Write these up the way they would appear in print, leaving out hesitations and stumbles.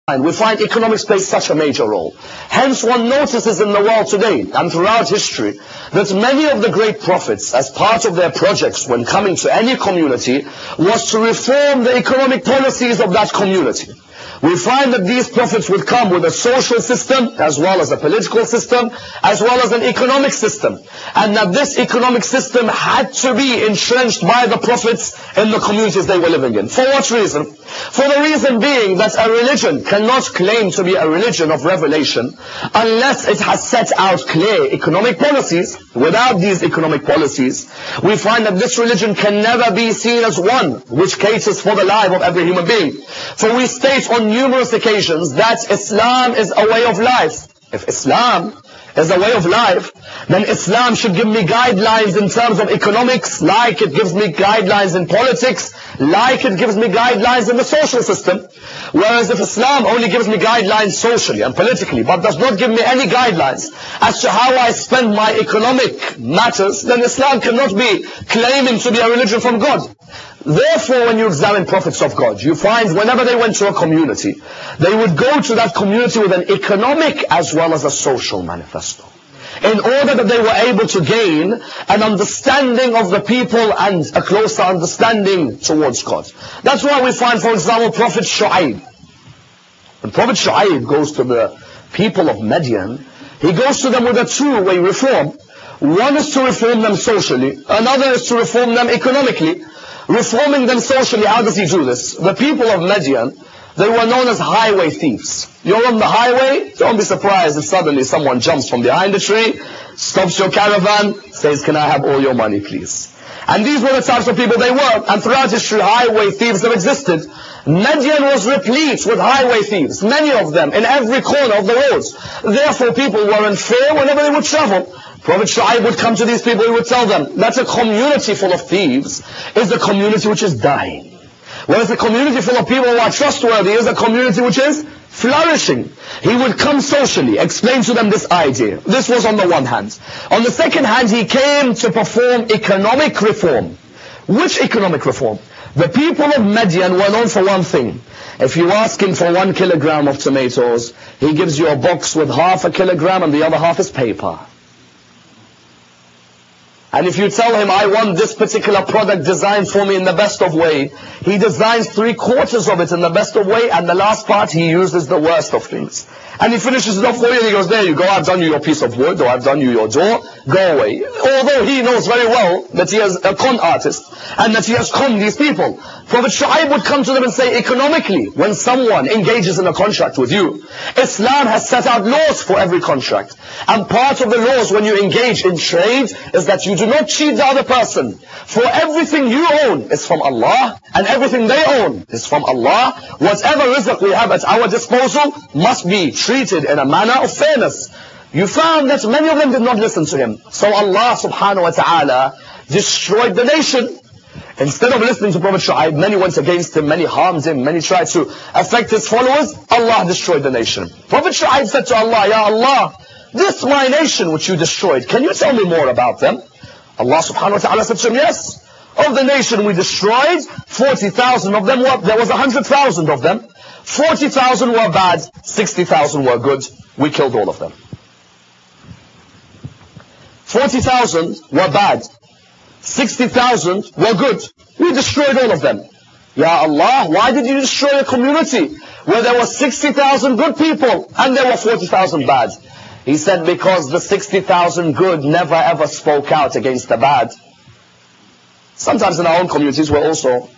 we find economics plays such a major role. Hence one notices in the world today and throughout history that many of the great prophets, as part of their projects when coming to any community, was to reform the economic policies of that community. We find that these prophets would come with a social system, as well as a political system, as well as an economic system. And that this economic system had to be entrenched by the prophets in the communities they were living in. For what reason? For the reason being that a religion cannot claim to be a religion of revelation unless it has set out clear economic policies. Without these economic policies, we find that this religion can never be seen as one which caters for the life of every human being. For we state on numerous occasions that Islam is a way of life. If Islam is a way of life, then Islam should give me guidelines in terms of economics, like it gives me guidelines in politics, like it gives me guidelines in the social system. Whereas if Islam only gives me guidelines socially and politically, but does not give me any guidelines as to how I spend my economic matters, then Islam cannot be claiming to be a religion from God. Therefore, when you examine prophets of God, you find whenever they went to a community, they would go to that community with an economic as well as a social manifesto, in order that they were able to gain an understanding of the people and a closer understanding towards God. That's why we find, for example, Prophet Shoaib. When Prophet Shoaib goes to the people of Midian, he goes to them with a two-way reform. One is to reform them socially, another is to reform them economically. Reforming them socially, how does he do this? The people of Midian, they were known as highway thieves. You're on the highway, don't be surprised if suddenly someone jumps from behind a tree, stops your caravan, says, "Can I have all your money, please?" And these were the types of people they were. And throughout history, highway thieves have existed. Midian was replete with highway thieves, many of them in every corner of the roads. Therefore, people were in fear whenever they would travel. Prophet Shoaib would come to these people, he would tell them that a community full of thieves is a community which is dying. Whereas a community full of people who are trustworthy is a community which is flourishing. He would come socially, explain to them this idea. This was on the one hand. On the second hand, he came to perform economic reform. Which economic reform? The people of Midian were known for one thing. If you ask him for 1 kilogram of tomatoes, he gives you a box with half a kilogram and the other half is paper. And if you tell him, "I want this particular product designed for me in the best of way," he designs 3/4 of it in the best of way, and the last part he uses the worst of things. And he finishes it off for you and he goes, "There you go, I've done you your piece of wood, or I've done you your door, go away." Although he knows very well that he is a con artist, and that he has conned these people. Prophet Shoaib would come to them and say, economically, when someone engages in a contract with you, Islam has set out laws for every contract. And part of the laws when you engage in trade is that you do not cheat the other person. For everything you own is from Allah, and everything they own is from Allah. Whatever rizq we have at our disposal must be treated in a manner of fairness. You found that many of them did not listen to him. So Allah subhanahu wa ta'ala destroyed the nation. Instead of listening to Prophet Shoaib, many went against him, many harmed him, many tried to affect his followers. Allah destroyed the nation. Prophet Shoaib said to Allah, "Ya Allah, this my nation which you destroyed, can you tell me more about them?" Allah subhanahu wa ta'ala said to him, "Yes, of the nation we destroyed, 40,000 of them were, there was 100,000 of them. 40,000 were bad, 60,000 were good. We killed all of them." 40,000 were bad, 60,000 were good. We destroyed all of them. Ya Allah, why did you destroy a community where there were 60,000 good people and there were 40,000 bad? He said, because the 60,000 good never ever spoke out against the bad. Sometimes in our own communities we're also.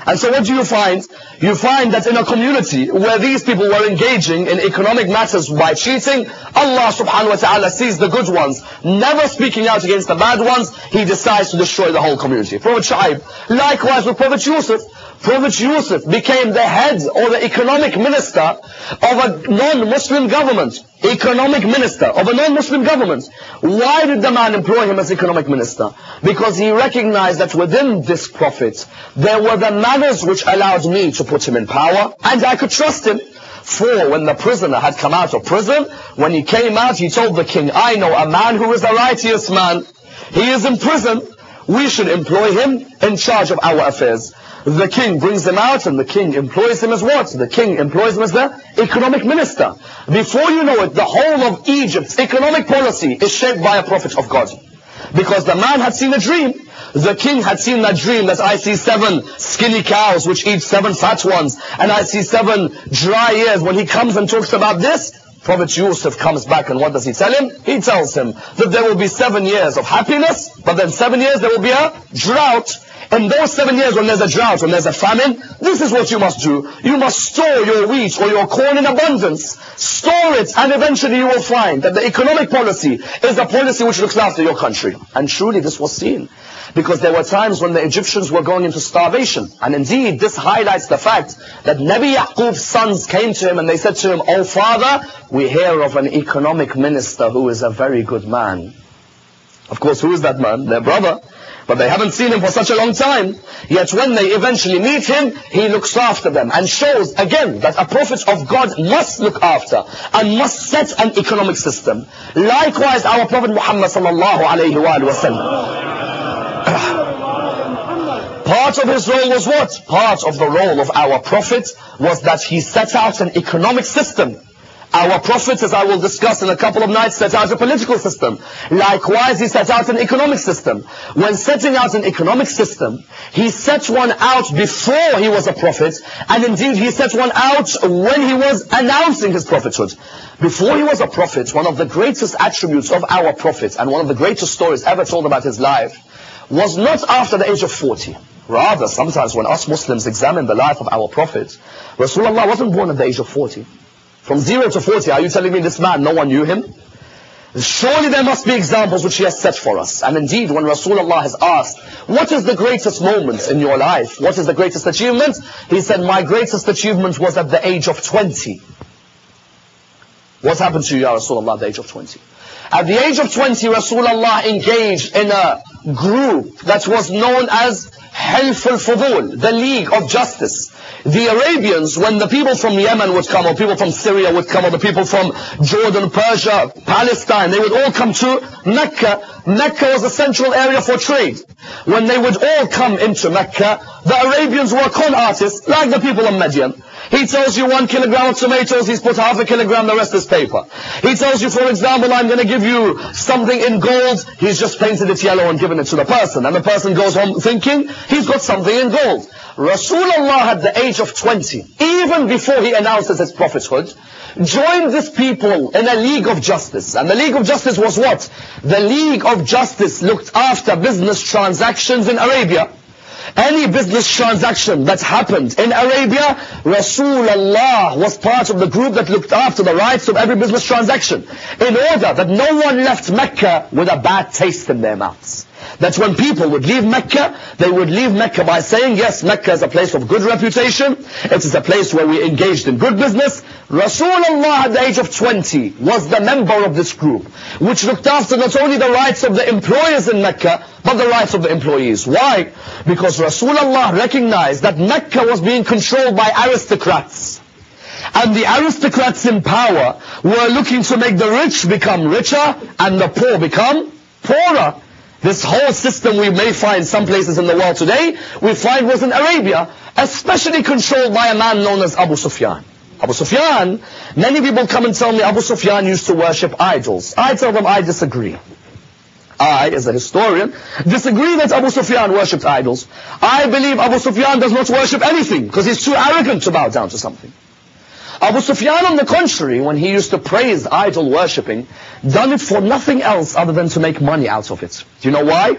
And so what do you find? You find that in a community where these people were engaging in economic matters by cheating, Allah subhanahu wa ta'ala sees the good ones, never speaking out against the bad ones, he decides to destroy the whole community. Prophet Shoaib, likewise with Prophet Yusuf. Prophet Yusuf became the head or the economic minister of a non-Muslim government. Economic minister of a non-Muslim government. Why did the man employ him as economic minister? Because he recognized that within this prophet, there were the manners which allowed me to put him in power, and I could trust him. For when the prisoner had come out of prison, when he came out, he told the king, "I know a man who is a righteous man. He is in prison. We should employ him in charge of our affairs." The king brings him out, and the king employs him as what? The king employs him as the economic minister. Before you know it, the whole of Egypt's economic policy is shaped by a prophet of God. Because the man had seen a dream. The king had seen that dream, that I see 7 skinny cows which eat 7 fat ones, and I see 7 dry ears. When he comes and talks about this, Prophet Yusuf comes back, and what does he tell him? He tells him that there will be 7 years of happiness, but then 7 years there will be a drought. In those 7 years when there's a drought, when there's a famine, this is what you must do. You must store your wheat or your corn in abundance. Store it, and eventually you will find that the economic policy is a policy which looks after your country. And truly this was seen. Because there were times when the Egyptians were going into starvation. And indeed, this highlights the fact that Nabi Yaqub's sons came to him and they said to him, "Oh father, we hear of an economic minister who is a very good man." Of course, who is that man? Their brother. But they haven't seen him for such a long time. Yet when they eventually meet him, he looks after them and shows again that a prophet of God must look after and must set an economic system. Likewise, our Prophet Muhammad sallallahu alayhi wa sallam. Part of his role was what? Part of the role of our prophet was that he set out an economic system. Our prophet, as I will discuss in a couple of nights, set out a political system. Likewise, he set out an economic system. When setting out an economic system, he set one out before he was a prophet, and indeed he set one out when he was announcing his prophethood. Before he was a prophet, one of the greatest attributes of our prophet, and one of the greatest stories ever told about his life, was not after the age of 40. Rather, sometimes when us Muslims examine the life of our prophet, Rasulullah wasn't born at the age of 40. From 0 to 40, are you telling me this man, no one knew him? Surely there must be examples which he has set for us. And indeed, when Rasulullah has asked, what is the greatest moment in your life? What is the greatest achievement? He said, my greatest achievement was at the age of 20. What happened to you, Ya Rasulullah, at the age of 20? At the age of 20, Rasulullah engaged in a group that was known as Hilf al-Fudul, the League of Justice. The Arabians, when the people from Yemen would come, or people from Syria would come, or the people from Jordan, Persia, Palestine, they would all come to Mecca. Mecca was a central area for trade. When they would all come into Mecca, the Arabians were con artists, like the people of Madian. He tells you 1 kilogram of tomatoes, he's put half a kilogram, the rest is paper. He tells you, for example, I'm going to give you something in gold, he's just painted it yellow and given it to the person. And the person goes home thinking, he's got something in gold. Rasulullah at the age of 20, even before he announces his prophethood, joined these people in a League of Justice. And the League of Justice was what? The League of Justice looked after business transactions in Arabia. Any business transaction that happened in Arabia, Rasulullah was part of the group that looked after the rights of every business transaction, in order that no one left Mecca with a bad taste in their mouths. That when people would leave Mecca, they would leave Mecca by saying, yes, Mecca is a place of good reputation, it is a place where we engaged in good business. Rasulullah at the age of 20 was the member of this group, which looked after not only the rights of the employers in Mecca, but the rights of the employees. Why? Because Rasulullah recognized that Mecca was being controlled by aristocrats. And the aristocrats in power were looking to make the rich become richer and the poor become poorer. This whole system we may find some places in the world today, we find was in Arabia, especially controlled by a man known as Abu Sufyan. Abu Sufyan, many people come and tell me Abu Sufyan used to worship idols. I tell them I disagree. I, as a historian, disagree that Abu Sufyan worshipped idols. I believe Abu Sufyan does not worship anything, because he's too arrogant to bow down to something. Abu Sufyan, on the contrary, when he used to praise idol worshipping, done it for nothing else other than to make money out of it. Do you know why?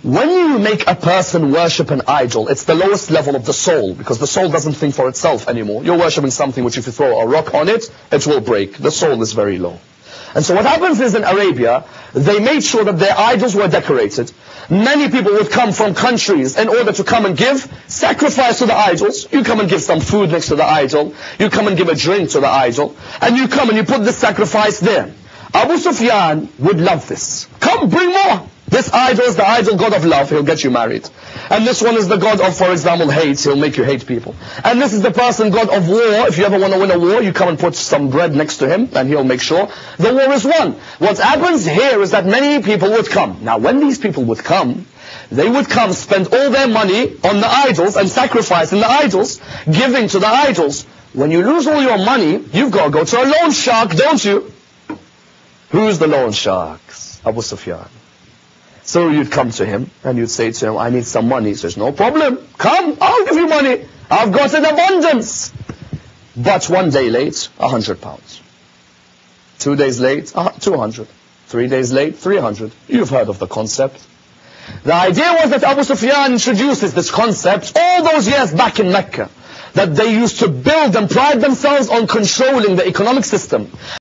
When you make a person worship an idol, it's the lowest level of the soul, because the soul doesn't think for itself anymore. You're worshipping something which if you throw a rock on it, it will break. The soul is very low. And so what happens is in Arabia, they made sure that their idols were decorated. Many people would come from countries in order to come and give sacrifice to the idols. You come and give some food next to the idol. You come and give a drink to the idol. And you come and you put this sacrifice there. Abu Sufyan would love this. Come, bring more. This idol is the idol god of love, he'll get you married. And this one is the god of, for example, hate, he'll make you hate people. And this is the person god of war. If you ever want to win a war, you come and put some bread next to him, and he'll make sure the war is won. What happens here is that many people would come. Now when these people would come, They would come, spend all their money on the idols and sacrificing the idols, giving to the idols. When you lose all your money, you've got to go to a loan shark, don't you? Who's the loan sharks? Abu Sufyan. So you'd come to him and you'd say to him, I need some money. He says, no problem. Come, I'll give you money. I've got an abundance. But 1 day late, £100. 2 days late, 200. 3 days late, 300. You've heard of the concept. The idea was that Abu Sufyan introduces this concept all those years back in Mecca, that they used to build and pride themselves on controlling the economic system.